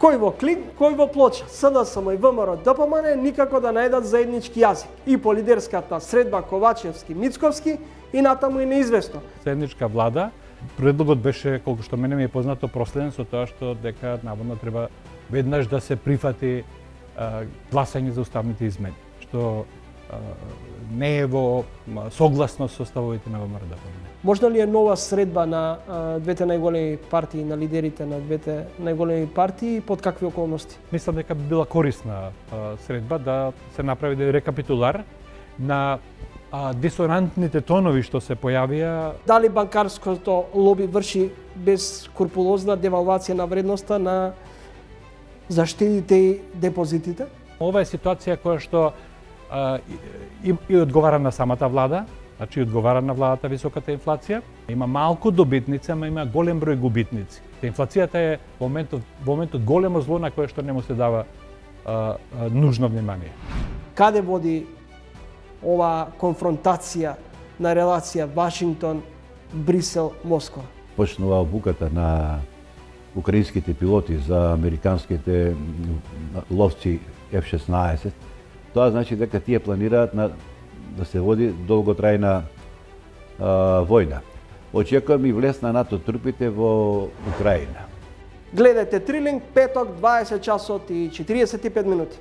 Кој во Клин, кој во Плоча. СДСМ и ВМРО ДПМН никако да најдат заеднички јазик. И по лидерската средба Ковачевски-Мицковски и натаму и неизвестно. Заедничка влада, предлогот беше, колку што мене ми е познато, проследен со тоа што дека наводно треба веднаш да се прифати гласање за уставните измени, што не е во согласно со ставовите на ВМРО ДПМН. Можна ли е нова средба на двете најголеми партии, на лидерите на двете најголеми партии, под какви околности? Мислам дека би била корисна средба да се направи рекапитулар на дисонантните тонови што се појавија. Дали банкарското лоби врши безкрупулозна девалвација на вредноста на заштедите и депозитите? Ова е ситуација која што и одговара на самата влада, значи одговара на владата високата инфлација. Има малку добитници, ама има голем број губитници. Инфлацијата е во моментот големо зло на кое што не му се дава нужно внимание. Каде води ова конфронтација на релација Вашингтон-Брисел-Москва? Почнува обуката на украинските пилоти за американските ловци F-16. Тоа значи дека тие планираат да се води долготрајна војна. Очекувам и влез на НАТО трупите во Украина. Гледајте Трилинг, петок, 20 часот и 45 минути.